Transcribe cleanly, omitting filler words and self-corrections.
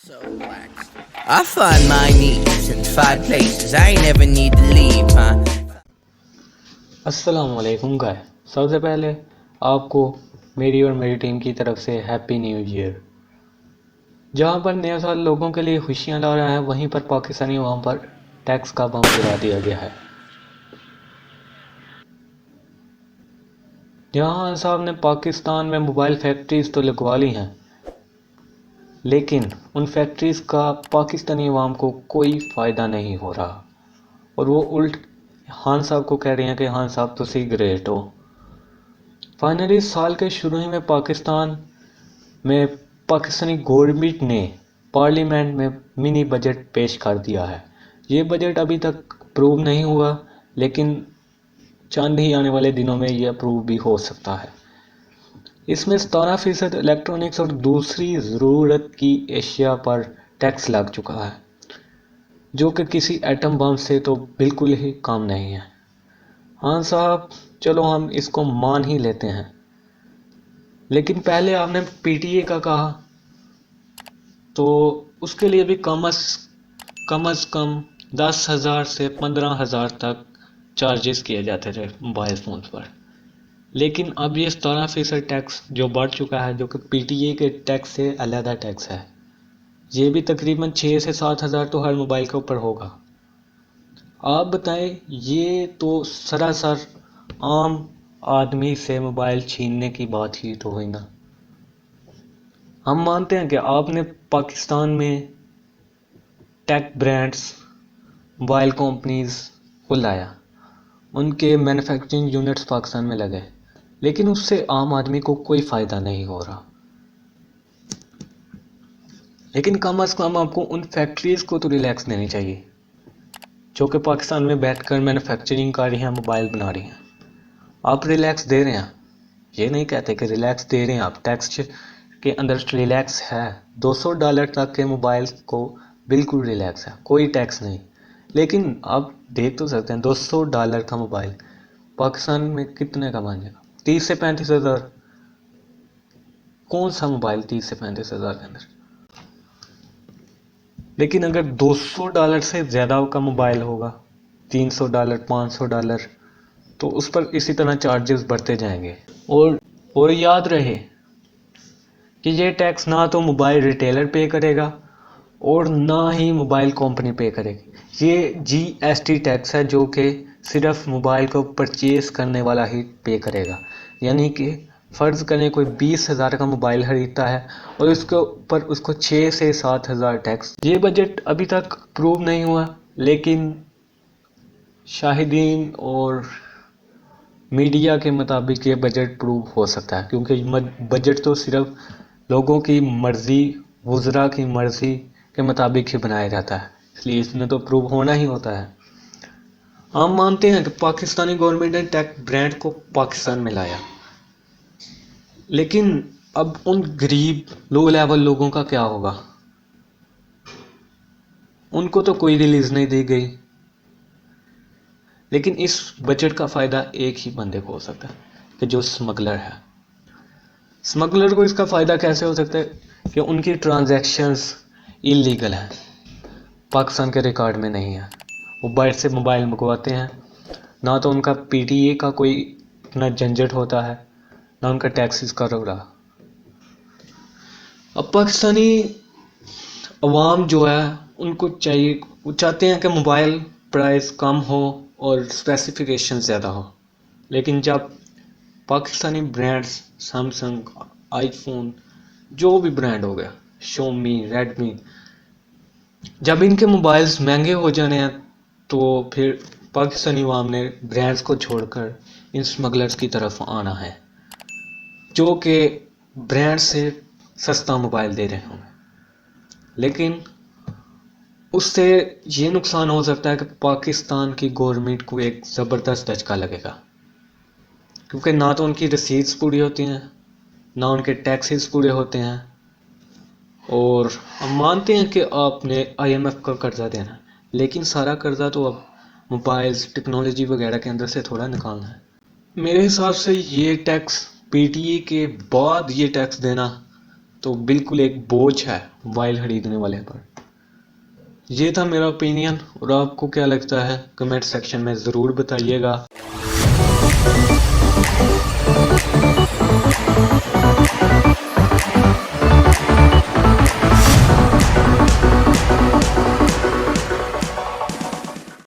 So relaxed. I find my needs in 5 places. I ain't never need to leave, huh? السلام علیکم گائے. سب سے پہلے آپ کو میری اور میری ٹیم کی طرف سے ہیپی نیو ایئر. جہاں پر نیا سال لوگوں کے لیے خوشیاں لا رہا ہے، وہیں پر پاکستانی عوام پر ٹیکس کا بم گرا دیا گیا ہے. جہاں صاحب نے پاکستان میں موبائل فیکٹریز تو لگوا لی ہیں، لیکن ان فیکٹریز کا پاکستانی عوام کو کوئی فائدہ نہیں ہو رہا، اور وہ الٹ خان صاحب کو کہہ رہے ہیں کہ خان صاحب تو سی گریٹ ہو. فائنلی سال کے شروع ہی میں پاکستانی گورنمنٹ نے پارلیمنٹ میں منی بجٹ پیش کر دیا ہے. یہ بجٹ ابھی تک اپروو نہیں ہوا، لیکن چند ہی آنے والے دنوں میں یہ اپروو بھی ہو سکتا ہے. اس میں 17% الیکٹرانکس اور دوسری ضرورت کی اشیاء پر ٹیکس لگ چکا ہے، جو کہ کسی ایٹم بم سے تو بالکل ہی کم نہیں ہے. ہاں صاحب، چلو ہم اس کو مان ہی لیتے ہیں، لیکن پہلے آپ نے پی ٹی اے کا کہا تو اس کے لیے بھی کم از کم 10,000 سے 15,000 تک چارجز کیے جاتے تھے موبائل فونز پر. لیکن اب یہ 17% ٹیکس جو بڑھ چکا ہے، جو کہ پی ٹی اے کے ٹیکس سے علیحدہ ٹیکس ہے، یہ بھی تقریباً 6 سے 7,000 تو ہر موبائل کے اوپر ہوگا. آپ بتائیں، یہ تو سراسر عام آدمی سے موبائل چھیننے کی بات ہی تو ہوئی نا. ہم مانتے ہیں کہ آپ نے پاکستان میں ٹیک برانڈز، موبائل کمپنیز کو لایا، ان کے مینوفیکچرنگ یونٹس پاکستان میں لگے، لیکن اس سے عام آدمی کو کوئی فائدہ نہیں ہو رہا. لیکن کم از کم آپ کو ان فیکٹریز کو تو ریلیکس دینی چاہیے جو کہ پاکستان میں بیٹھ کر مینوفیکچرنگ کر رہی ہیں، موبائل بنا رہی ہیں. آپ ریلیکس دے رہے ہیں، یہ نہیں کہتے کہ ریلیکس دے رہے ہیں آپ. ٹیکس کے اندر ریلیکس ہے. $200 تک کے موبائل کو بالکل ریلیکس ہے، کوئی ٹیکس نہیں. لیکن آپ دیکھ تو سکتے ہیں $200 کا موبائل پاکستان میں کتنے کا بن جائے گا؟ 30 سے 35 ہزار. کون سا موبائل 30 سے 35 ہزار کے اندر؟ لیکن اگر $200 سے زیادہ کا موبائل ہوگا، $300 $500، تو اس پر اسی طرح چارجز بڑھتے جائیں گے. اور یاد رہے کہ یہ ٹیکس نہ تو موبائل ریٹیلر پے کرے گا اور نہ ہی موبائل کمپنی پے کرے گی. یہ GST ٹیکس ہے جو کہ صرف موبائل کو پرچیز کرنے والا ہی پے کرے گا. یعنی کہ فرض کریں کوئی 20,000 کا موبائل خریدتا ہے اور اس کے اوپر اس کو 6 سے 7,000 ٹیکس. یہ بجٹ ابھی تک اپروو نہیں ہوا، لیکن شاہدین اور میڈیا کے مطابق یہ بجٹ اپروو ہو سکتا ہے، کیونکہ بجٹ تو صرف لوگوں کی مرضی، وزراء کی مرضی کے مطابق ہی بنایا جاتا ہے، اس لیے اس میں تو اپروو ہونا ہی ہوتا ہے. ہم مانتے ہیں کہ پاکستانی گورنمنٹ نے ٹیک برانڈ کو پاکستان میں لایا، لیکن اب ان غریب لو لیول لوگوں کا کیا ہوگا؟ ان کو تو کوئی ریلیز نہیں دی گئی. لیکن اس بجٹ کا فائدہ ایک ہی بندے کو ہو سکتا ہے کہ جو اسمگلر ہے. اسمگلر کو اس کا فائدہ کیسے ہو سکتا ہے کہ ان کی ٹرانزیکشنز اللیگل ہیں، پاکستان کے ریکارڈ میں نہیں ہیں. وہ باہر سے موبائل منگواتے ہیں، نہ تو ان کا پی ٹی اے کا کوئی اتنا جھنجٹ ہوتا ہے، نہ ان کا ٹیکسز کا روڑا. اب پاکستانی عوام جو ہے ان کو چاہیے، وہ چاہتے ہیں کہ موبائل پرائس کم ہو اور اسپیسیفیکیشن زیادہ ہو. لیکن جب پاکستانی برانڈز، سیمسنگ، آئی فون، جو بھی برانڈ ہو گیا، شومی، ریڈمی، جب ان کے موبائلز مہنگے ہو جانے ہیں تو پھر پاکستانی عوام نے برانڈز کو چھوڑ کر ان اسمگلرز کی طرف آنا ہے، جو کہ برانڈ سے سستا موبائل دے رہے ہوں. لیکن اس سے یہ نقصان ہو سکتا ہے کہ پاکستان کی گورنمنٹ کو ایک زبردست دھچکا لگے گا، کیونکہ نہ تو ان کی رسیدز پوری ہوتی ہیں، نہ ان کے ٹیکسز پورے ہوتے ہیں. اور ہم مانتے ہیں کہ آپ نے IMF کا قرضہ دینا، لیکن سارا قرضہ تو اب موبائلز، ٹیکنالوجی وغیرہ کے اندر سے تھوڑا نکالنا ہے. میرے حساب سے یہ ٹیکس، پی ٹی اے کے بعد یہ ٹیکس دینا تو بالکل ایک بوجھ ہے موبائل خریدنے والے پر. یہ تھا میرا اوپینین، اور آپ کو کیا لگتا ہے کمنٹ سیکشن میں ضرور بتائیے گا.